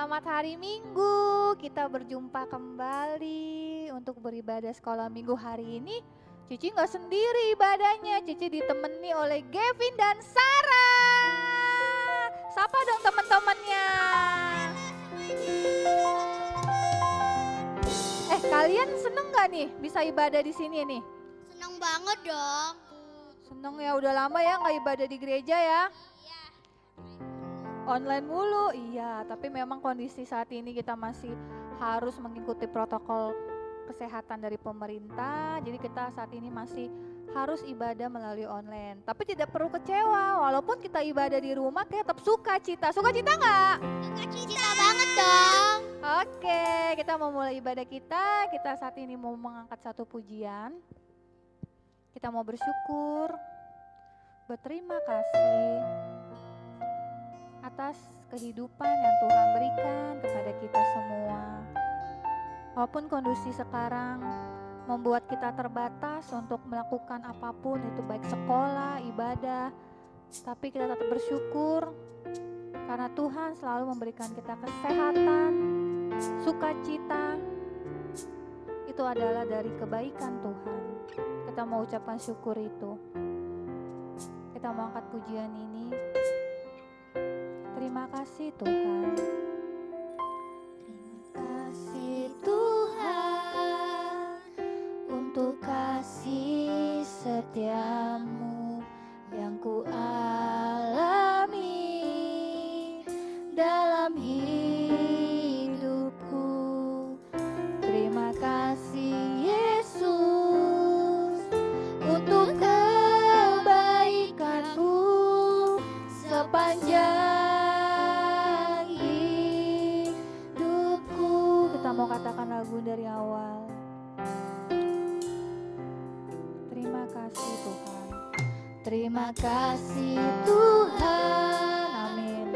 Selamat hari Minggu, kita berjumpa kembali untuk beribadah sekolah minggu hari ini. Cici nggak sendiri ibadahnya, Cici ditemani oleh Gavin dan Sarah. Sapa dong teman-temannya. Kalian seneng nggak nih bisa ibadah di sini nih? Seneng banget dong. Seneng ya, udah lama ya nggak ibadah di gereja ya? Online mulu, iya. Tapi memang kondisi saat ini kita masih harus mengikuti protokol kesehatan dari pemerintah. Jadi kita saat ini masih harus ibadah melalui online. Tapi tidak perlu kecewa, walaupun kita ibadah di rumah kita tetap sukacita. Sukacita nggak? Sukacita banget dong. Oke, kita mau mulai ibadah kita. Kita saat ini mau mengangkat satu pujian. Kita mau bersyukur, berterima kasih atas kehidupan yang Tuhan berikan kepada kita semua. Walaupun kondisi sekarang membuat kita terbatas untuk melakukan apapun, itu baik sekolah, ibadah, tapi kita tetap bersyukur karena Tuhan selalu memberikan kita kesehatan, sukacita. Itu adalah dari kebaikan Tuhan. Kita mau ucapkan syukur itu. Kita mau angkat pujian ini. Terima kasih Tuhan. Terima kasih Tuhan untuk kasih setiamu yang ku alami dalam hidupku. Terima kasih Yesus untuk kebaikanmu sepanjang mau katakan lagu dari awal. Terima kasih Tuhan. Terima kasih Tuhan. Amin.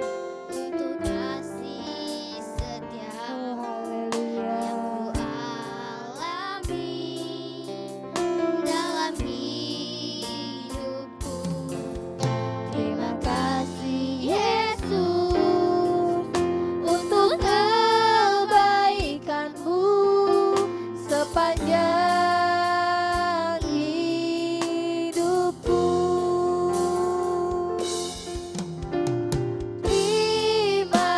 Untuk kasih setiamu Haleluya. yang ku alami dalam hidupku. Terima kasih Yesus untuk kebaikanmu sepanjang hidupku. Terima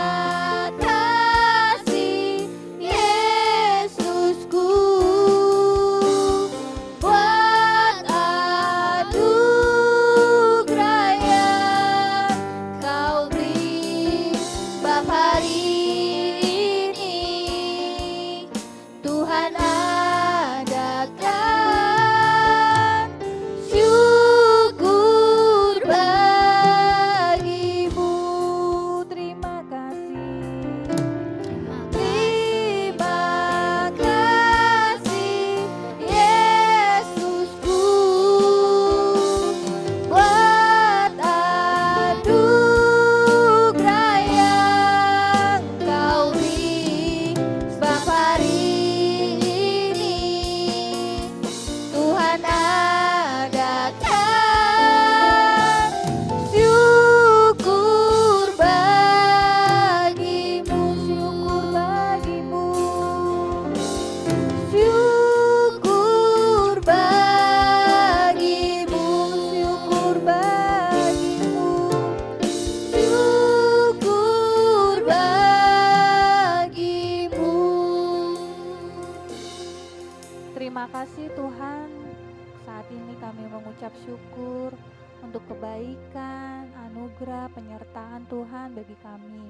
kasih Yesusku buat anugerah yang kau beri bab hari ini. Tuhan adakan syukur bagimu. Terima kasih. Terima kasih Yesusku buat anugerah yang kau beri sebab hari ini Tuhan adakan syukur bagimu, syukur bagimu, syukur bagimu, syukur bagimu, syukur bagimu. Terima kasih Tuhan, saat ini kami mengucap syukur untuk kebaikan, anugerah, penyertaan Tuhan bagi kami.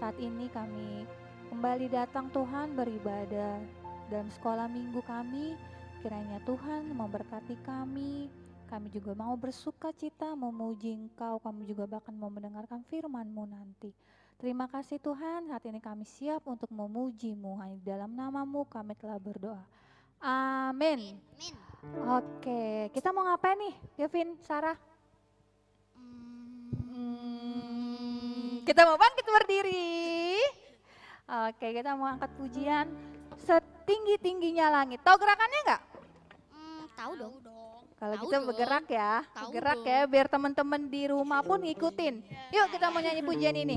Saat ini kami kembali datang Tuhan beribadah dalam sekolah minggu kami. Kiranya Tuhan memberkati kami. Kami juga mau bersuka cita memuji Engkau. Kami juga bahkan mau mendengarkan firman-Mu nanti. Terima kasih Tuhan, saat ini kami siap untuk memuji-Mu. Hanya di dalam nama-Mu kami telah berdoa. Amin. Oke, kita mau ngapain nih, Gavin, Sarah? Kita mau bangkit berdiri. Oke, kita mau angkat pujian setinggi-tingginya langit. Tahu gerakannya nggak? Tahu dong. Kalau Tahu kita dong. bergerak ya, Tahu bergerak dong. ya, biar teman-teman di rumah pun ngikutin. Yuk kita mau nyanyi pujian ini.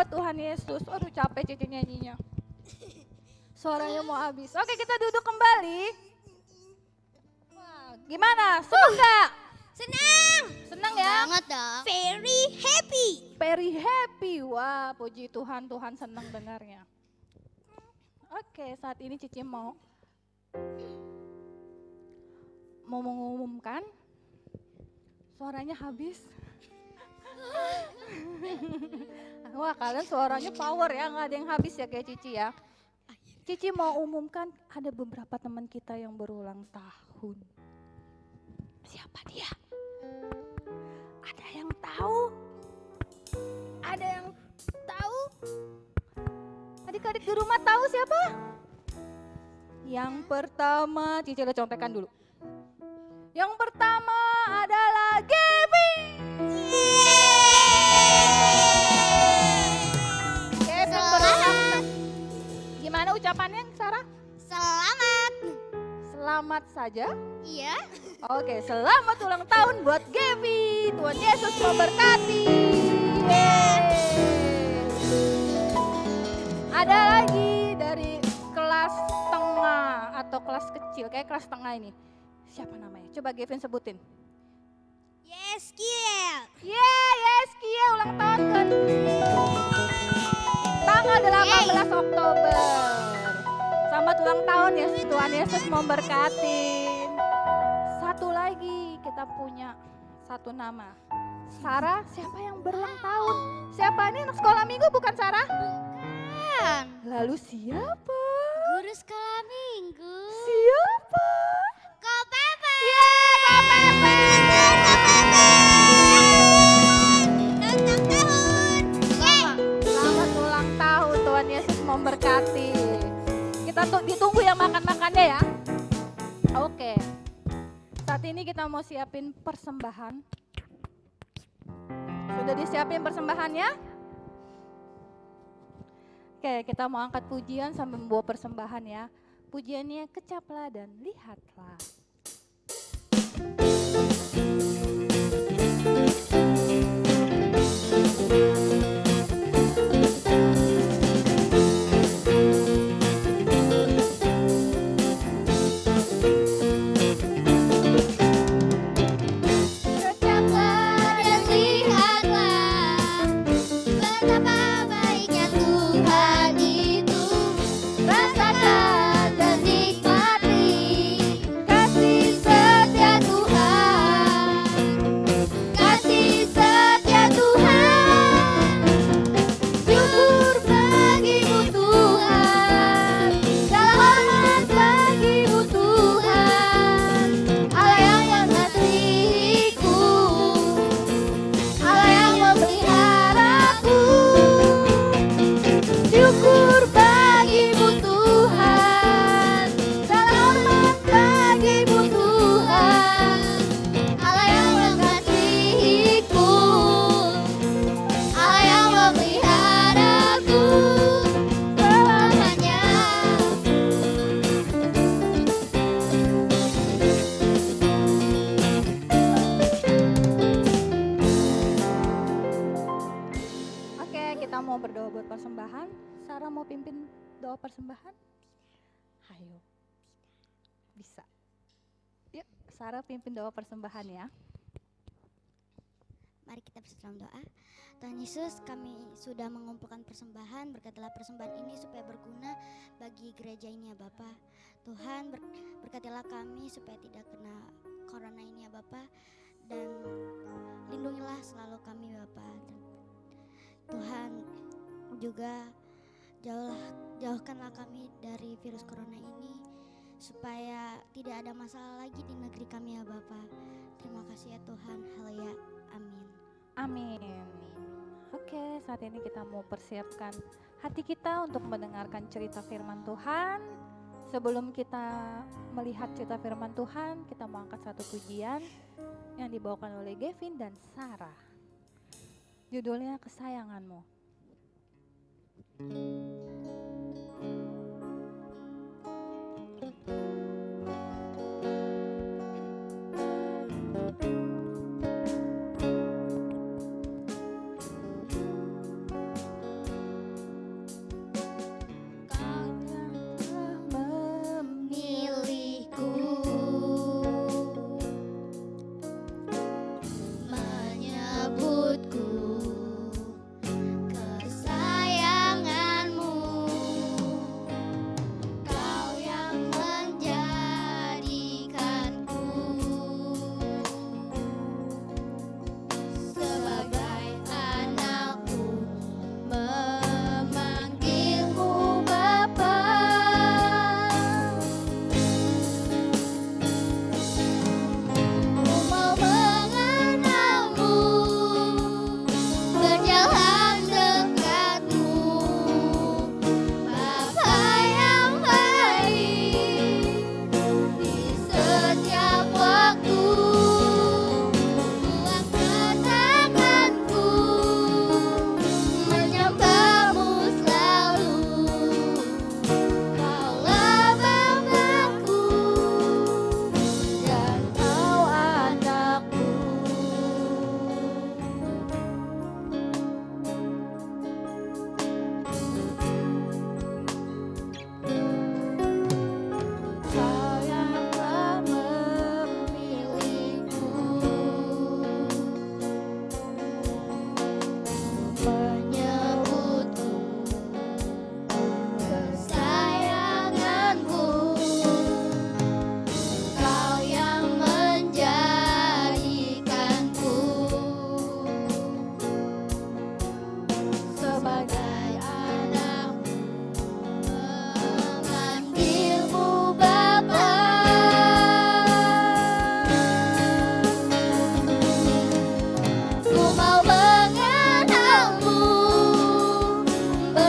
buat Tuhan Yesus. Aduh capek Cici nyanyinya. Suaranya mau habis. Oke kita duduk kembali. Wah, gimana? Seneng gak? Senang. Seneng ya? Banget dong. Very happy. Very happy. Wah puji Tuhan, Tuhan senang dengarnya. Oke saat ini Cici mau mengumumkan. Suaranya habis. Wah kalian suaranya power ya, nggak ada yang habis ya kayak Cici ya. Cici mau umumkan ada beberapa teman kita yang berulang tahun. Siapa dia? Ada yang tahu? Ada yang tahu? Adik-adik di rumah tahu siapa? Yang pertama, Cici lihat contekan dulu. Yang pertama adalah Gaby. Gaby berulang. Gimana ucapannya, Sarah? Selamat. Selamat saja. Iya. Oke, selamat ulang tahun buat Gaby. Tuhan Yesus memberkati. Ada lagi dari kelas tengah atau kelas kecil, kayak kelas tengah ini. Siapa namanya? Coba Gavin sebutin. Yes, Kiel. Yes, Kia ulang tahun ke tanggal 18 Oktober. Selamat ulang tahun ya, Tuhan Yesus memberkati. Satu lagi kita punya satu nama. Sarah, siapa yang berulang tahun? Siapa ini anak sekolah minggu bukan Sarah? Bukan. Lalu siapa? Guru sekolah minggu. Siapa? Kak Pepe. Kak Pepe. Ulang tahun. Selamat ulang tahun, Tuhan Yesus memberkati. Kita tuh ditunggu yang makan-makannya ya. Oke. Saat ini kita mau siapin persembahan. Sudah disiapin persembahannya? Oke, kita mau angkat pujian sambil membawa persembahan ya. Pujiannya kecaplah dan lihatlah. Persembahan? Ayo. Bisa. Yuk, Sarah pimpin doa persembahan ya. Mari kita bersama doa. Tuhan Yesus, kami sudah mengumpulkan persembahan, berkatilah persembahan ini supaya berguna bagi gereja ini ya Bapa. Tuhan berkatilah kami supaya tidak kena corona ini ya Bapa, dan lindungilah selalu kami Bapa. Tuhan juga jauhkanlah kami dari virus corona ini supaya tidak ada masalah lagi di negeri kami ya Bapa. Terima kasih ya Tuhan. Haleluya. Amin. Amin. Oke, saat ini kita mau persiapkan hati kita untuk mendengarkan cerita firman Tuhan. Sebelum kita melihat cerita firman Tuhan, kita mau angkat satu pujian yang dibawakan oleh Gavin dan Sarah. Judulnya Kesayanganmu.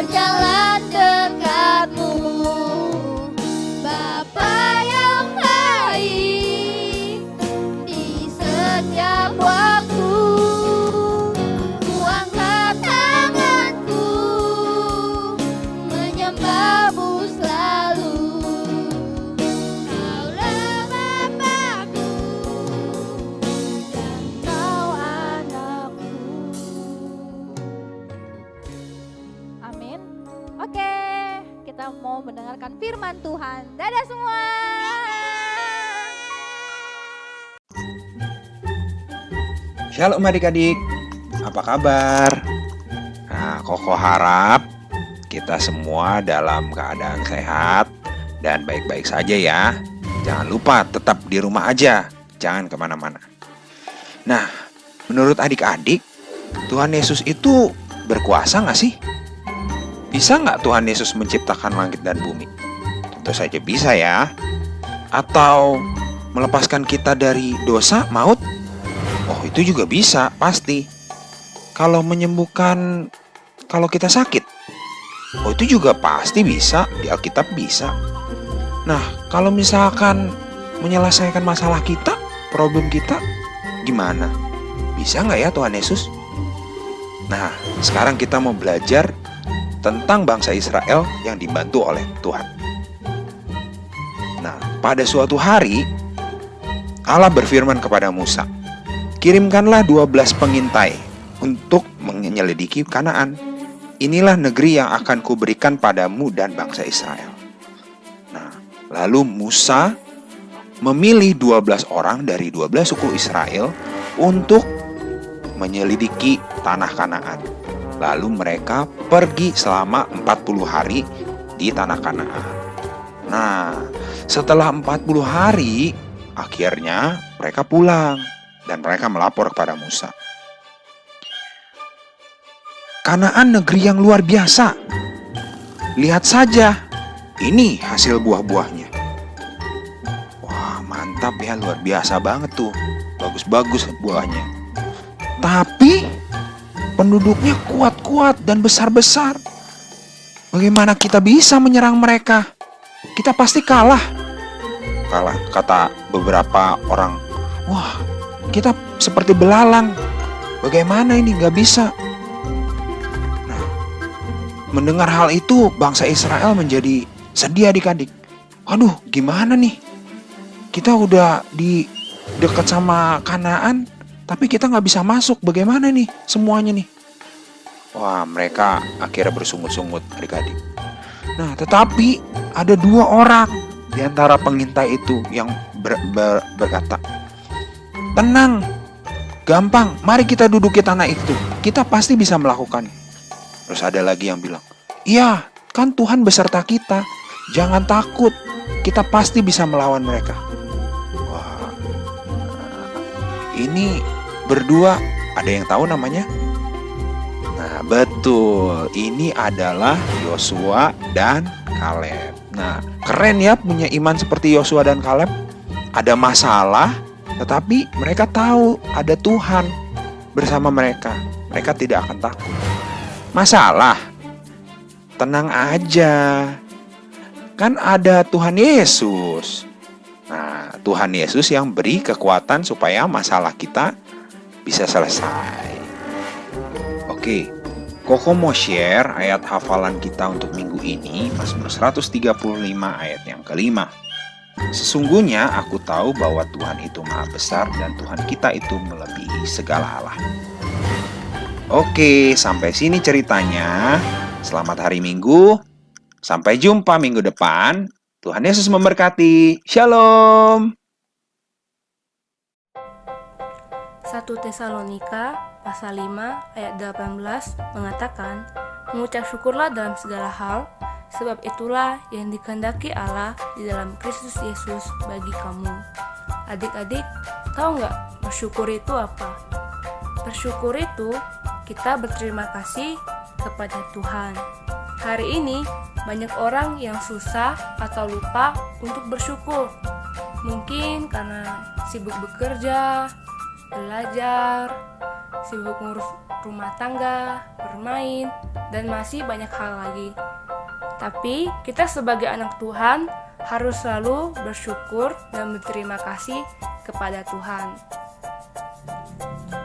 berjalan dekatmu. Bapa yang baik, di setiap waktu ku angkat tanganku menyembahmu selalu. Kaulah Bapakku dan kau anakku. Amin. Oke, kita mau mendengarkan firman Tuhan. Dadah semua. Shalom adik-adik, apa kabar? Nah, Koko harap kita semua dalam keadaan sehat dan baik-baik saja ya. Jangan lupa tetap di rumah aja, jangan kemana-mana. Nah, menurut adik-adik, Tuhan Yesus itu berkuasa nggak sih? Bisa nggak Tuhan Yesus menciptakan langit dan bumi? Tentu saja bisa ya. Atau melepaskan kita dari dosa, maut? Oh, itu juga bisa, pasti. Kalau menyembuhkan kalau kita sakit, oh itu juga pasti bisa, di Alkitab bisa. Nah, kalau misalkan menyelesaikan masalah kita, problem kita, gimana? Bisa nggak ya Tuhan Yesus? Nah, sekarang kita mau belajar tentang bangsa Israel yang dibantu oleh Tuhan. Nah, pada suatu hari, Allah berfirman kepada Musa, kirimkanlah 12 pengintai untuk menyelidiki Kanaan. Inilah negeri yang akan kuberikan padamu dan bangsa Israel. Nah, lalu Musa memilih 12 orang dari 12 suku Israel untuk menyelidiki tanah Kanaan. Lalu mereka pergi selama 40 hari di tanah Kanaan. Nah, setelah 40 hari, akhirnya mereka pulang. Dan mereka melapor kepada Musa. Kanaan negeri yang luar biasa. Lihat saja, ini hasil buah-buahnya. Wah, mantap ya, luar biasa banget tuh. Bagus-bagus buahnya. Tapi penduduknya kuat-kuat dan besar-besar. Bagaimana kita bisa menyerang mereka? Kita pasti kalah. Kalah, kata beberapa orang. Wah, kita seperti belalang. Bagaimana ini? Gak bisa. Nah, mendengar hal itu, bangsa Israel menjadi sedih adik-adik. Aduh, gimana nih? Kita udah di dekat sama Kanaan, tapi kita gak bisa masuk. Bagaimana nih semuanya nih? Wah, mereka akhirnya bersungut-sungut adik-adik. Nah, tetapi ada 2 orang di antara pengintai itu yang berkata, tenang, gampang, mari kita duduki tanah itu. Kita pasti bisa melakukan. Terus ada lagi yang bilang, iya, kan Tuhan beserta kita. Jangan takut, kita pasti bisa melawan mereka. Wah, ini berdua, ada yang tahu namanya? Nah, betul, ini adalah Yosua dan Kaleb. Nah, keren ya punya iman seperti Yosua dan Kaleb. Ada masalah, tetapi mereka tahu ada Tuhan bersama mereka. Mereka tidak akan takut. Masalah, tenang aja. Kan ada Tuhan Yesus. Nah, Tuhan Yesus yang beri kekuatan supaya masalah kita bisa selesai. Oke, Koko mau share ayat hafalan kita untuk minggu ini, Mazmur 135 ayat yang kelima. Sesungguhnya aku tahu bahwa Tuhan itu maha besar dan Tuhan kita itu melebihi segala Allah. Oke, sampai sini ceritanya. Selamat hari Minggu. Sampai jumpa minggu depan. Tuhan Yesus memberkati. Shalom. 1 Tesalonika pasal 5 ayat 18 mengatakan, mengucap syukurlah dalam segala hal, sebab itulah yang dikehendaki Allah di dalam Kristus Yesus bagi kamu. Adik-adik, tahu nggak bersyukur itu apa? Bersyukur itu kita berterima kasih kepada Tuhan. Hari ini banyak orang yang susah atau lupa untuk bersyukur. Mungkin karena sibuk bekerja, belajar, sibuk ngurus rumah tangga, bermain, dan masih banyak hal lagi. Tapi kita sebagai anak Tuhan harus selalu bersyukur dan berterima kasih kepada Tuhan.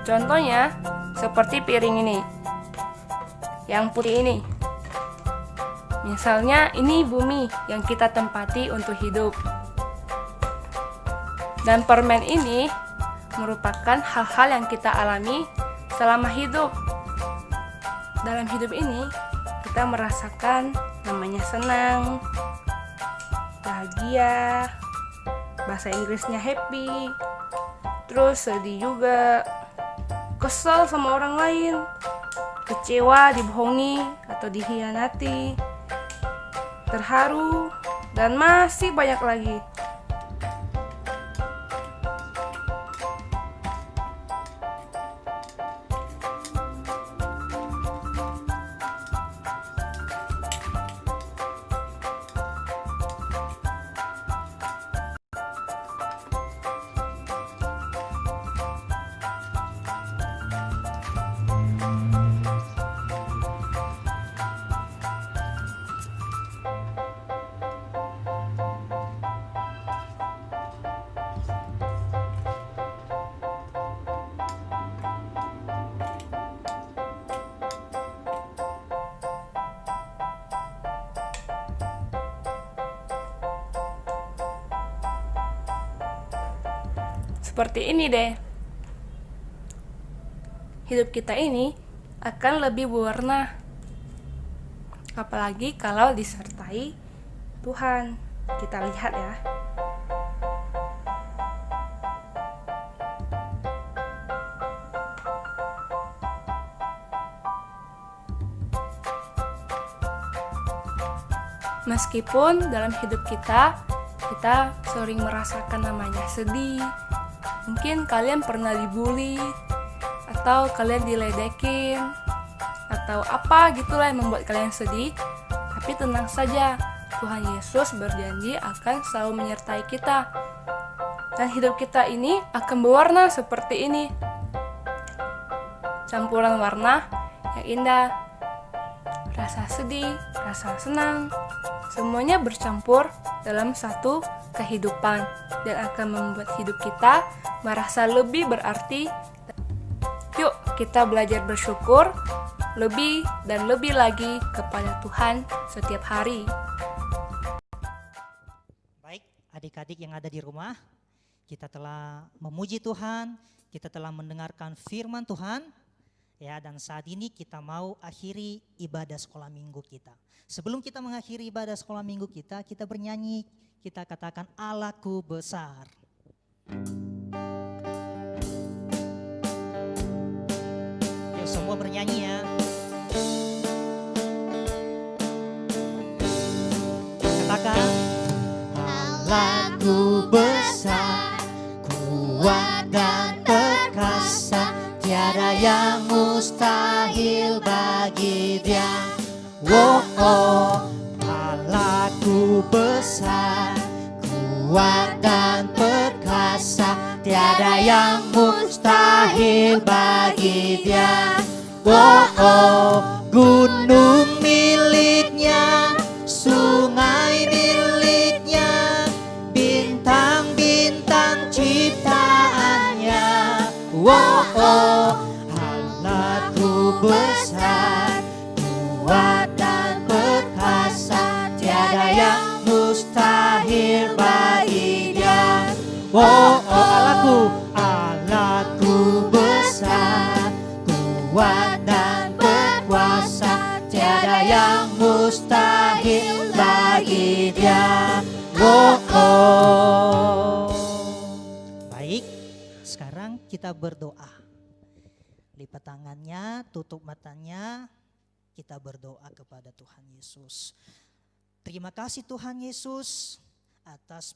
Contohnya, seperti piring ini, yang putih ini. Misalnya, ini bumi yang kita tempati untuk hidup. Dan permen ini merupakan hal-hal yang kita alami selama hidup. Dalam hidup ini, kita merasakan namanya senang, bahagia, bahasa Inggrisnya happy, terus sedih juga, kesel sama orang lain, kecewa, dibohongi atau dikhianati, terharu, dan masih banyak lagi. Seperti ini deh. Hidup kita ini akan lebih berwarna. Apalagi kalau disertai Tuhan. Kita lihat ya. Meskipun dalam hidup kita sering merasakan namanya sedih. Mungkin kalian pernah dibully, atau kalian diledekin, atau apa gitulah yang membuat kalian sedih. Tapi tenang saja, Tuhan Yesus berjanji akan selalu menyertai kita. Dan hidup kita ini akan berwarna seperti ini. Campuran warna yang indah. Rasa sedih, rasa senang, semuanya bercampur dalam satu kehidupan dan akan membuat hidup kita merasa lebih berarti. Yuk kita belajar bersyukur lebih dan lebih lagi kepada Tuhan setiap hari. Baik, adik-adik yang ada di rumah, kita telah memuji Tuhan, kita telah mendengarkan firman Tuhan, ya, dan saat ini kita mau akhiri ibadah sekolah minggu kita. Sebelum kita mengakhiri ibadah sekolah minggu kita bernyanyi, kita katakan Allahku besar. Yuk semua bernyanyi ya. Katakan Allahku besar, kuat dan perkasa, tiada yang mustahil bagi Dia. Oh, oh, Allahku besar, kuat dan perkasa, tiada yang mustahil bagi Dia. Oh, oh, gunung miliknya, sungai miliknya, bintang-bintang ciptaannya. Oh, oh, Allahku besar, kuat dan perkasa, tiada yang mustahil bagi Dia. Oh, oh, Allahku besar, kuat dan berkuasa, tiada yang mustahil bagi Dia. Oh, oh. Baik, sekarang kita berdoa. Lipat tangannya, tutup matanya, kita berdoa kepada Tuhan Yesus. Terima kasih Tuhan Yesus atas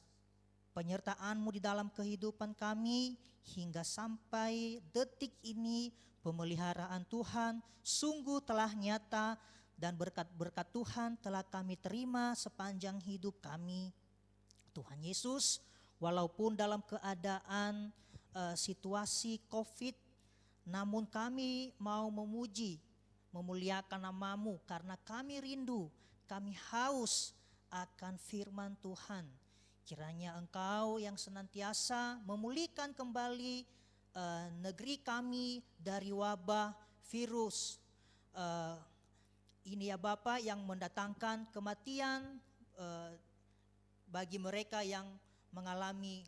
penyertaan-Mu di dalam kehidupan kami hingga sampai detik ini. Pemeliharaan Tuhan sungguh telah nyata dan berkat-berkat Tuhan telah kami terima sepanjang hidup kami. Tuhan Yesus, walaupun dalam keadaan situasi COVID, namun kami mau memuji, memuliakan nama-Mu karena kami rindu, kami haus akan firman Tuhan. Kiranya Engkau yang senantiasa memulihkan kembali negeri kami dari wabah virus ini ya Bapa, yang mendatangkan kematian bagi mereka yang mengalami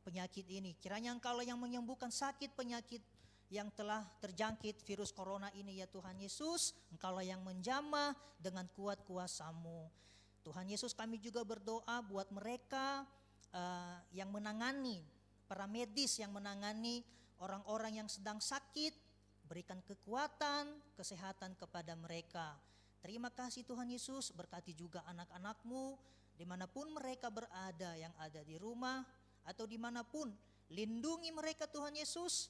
penyakit ini. Kiranya Engkau yang menyembuhkan sakit penyakit yang telah terjangkit virus corona ini ya Tuhan Yesus. Engkau yang menjamah dengan kuat kuasa-Mu. Tuhan Yesus, kami juga berdoa buat mereka yang menangani, para medis yang menangani orang-orang yang sedang sakit. Berikan kekuatan, kesehatan kepada mereka. Terima kasih Tuhan Yesus, berkati juga anak-anak-Mu dimanapun mereka berada, yang ada di rumah atau dimanapun. Lindungi mereka Tuhan Yesus,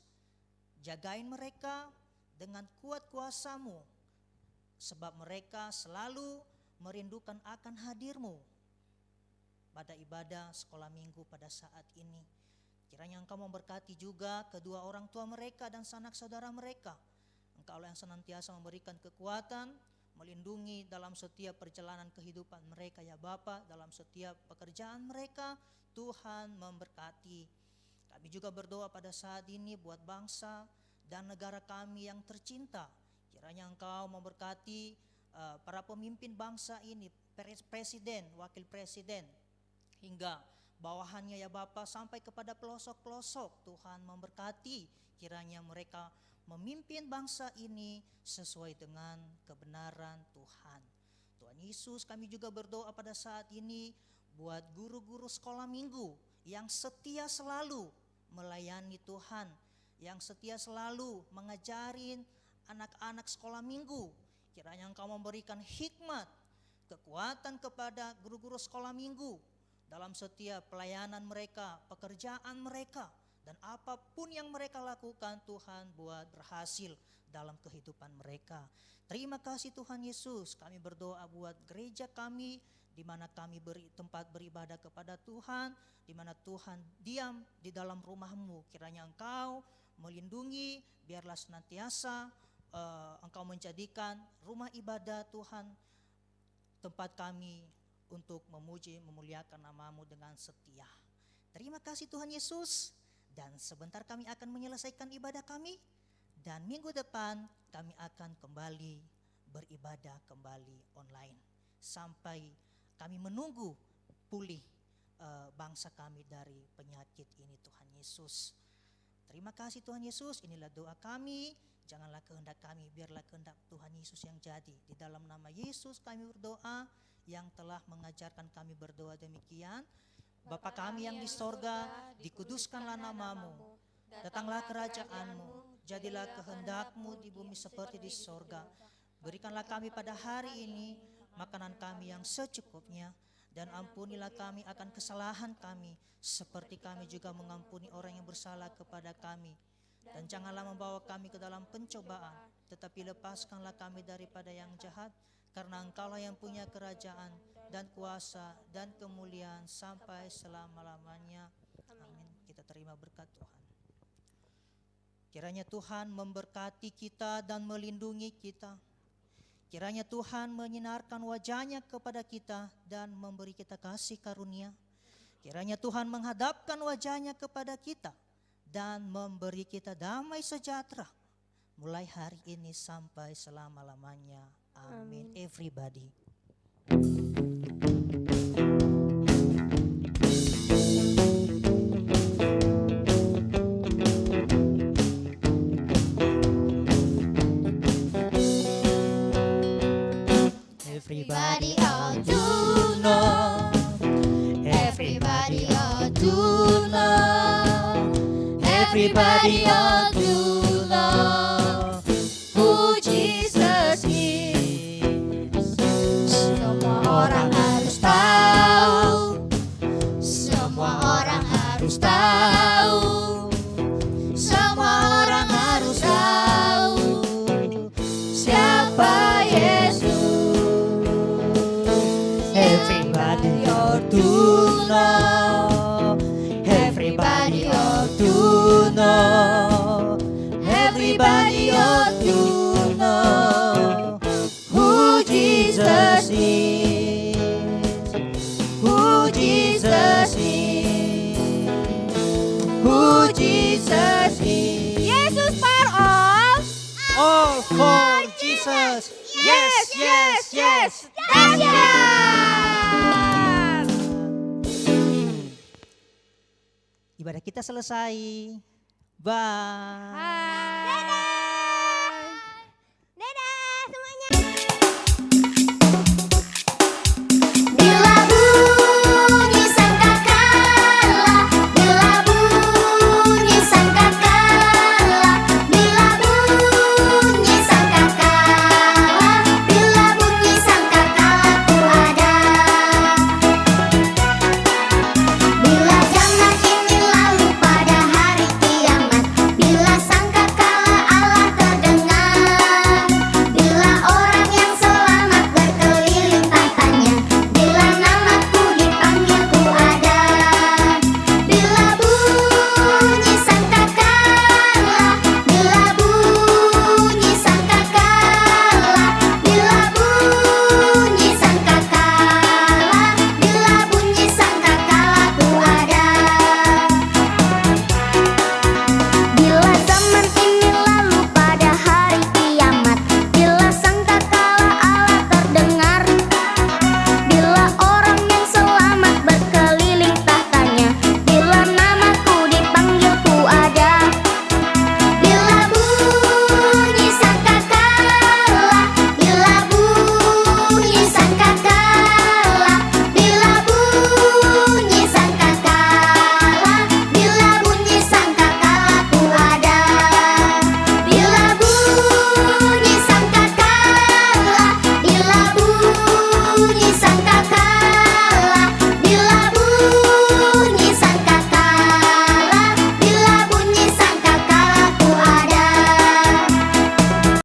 jagain mereka dengan kuat kuasa-Mu, sebab mereka selalu merindukan akan hadir-Mu pada ibadah sekolah minggu pada saat ini. Kiranya Engkau memberkati juga kedua orang tua mereka dan sanak saudara mereka. Engkau yang senantiasa memberikan kekuatan, melindungi dalam setiap perjalanan kehidupan mereka ya Bapa, dalam setiap pekerjaan mereka. Tuhan memberkati. Kami juga berdoa pada saat ini buat bangsa dan negara kami yang tercinta. Kiranya Engkau memberkati para pemimpin bangsa ini, presiden, wakil presiden, hingga bawahannya ya Bapa sampai kepada pelosok-pelosok. Tuhan memberkati, kiranya mereka memimpin bangsa ini sesuai dengan kebenaran Tuhan. Tuhan Yesus, kami juga berdoa pada saat ini buat guru-guru sekolah minggu yang setia selalu melayani Tuhan, yang setia selalu mengajarin anak-anak sekolah minggu. Kiranya Engkau memberikan hikmat, kekuatan kepada guru-guru sekolah minggu dalam setiap pelayanan mereka, pekerjaan mereka, dan apapun yang mereka lakukan Tuhan buat berhasil dalam kehidupan mereka. Terima kasih Tuhan Yesus, kami berdoa buat gereja kami, di mana kami tempat beribadah kepada Tuhan, di mana Tuhan diam di dalam rumah-Mu. Kiranya Engkau melindungi, biarlah senantiasa Engkau menjadikan rumah ibadah Tuhan tempat kami untuk memuji, memuliakan nama-Mu dengan setia. Terima kasih Tuhan Yesus, dan sebentar kami akan menyelesaikan ibadah kami, dan minggu depan kami akan kembali beribadah kembali online sampai kami menunggu pulih bangsa kami dari penyakit ini Tuhan Yesus. Terima kasih Tuhan Yesus, inilah doa kami. Janganlah kehendak kami, biarlah kehendak Tuhan Yesus yang jadi. Di dalam nama Yesus kami berdoa, yang telah mengajarkan kami berdoa demikian. Bapa kami yang di sorga, dikuduskanlah nama-Mu. Datanglah kerajaan-Mu, jadilah kehendak-Mu di bumi seperti di sorga. Berikanlah kami pada hari ini makanan kami yang secukupnya, dan ampunilah kami akan kesalahan kami, seperti kami juga mengampuni orang yang bersalah kepada kami. Dan janganlah membawa kami ke dalam pencobaan, tetapi lepaskanlah kami daripada yang jahat, karena Engkaulah yang punya kerajaan dan kuasa dan kemuliaan sampai selama-lamanya. Amin. Kita terima berkat Tuhan. Kiranya Tuhan memberkati kita dan melindungi kita. Kiranya Tuhan menyinarkan wajah-Nya kepada kita dan memberi kita kasih karunia. Kiranya Tuhan menghadapkan wajah-Nya kepada kita dan memberi kita damai sejahtera mulai hari ini sampai selama-lamanya. Amin. Everybody. Everybody ought to know. Everybody ought to know. Everybody ought to know who Jesus is. Semua orang harus tahu. Semua orang harus tahu. Semua orang harus tahu siapa Yesus. Everybody ought to know. Everybody ought to know. Jesus is. Who Jesus is. Who Jesus is. Yesus for all for Jesus. Yes, yes, yes. Dahsyat. Ibadah kita selesai. Bye. Dadah.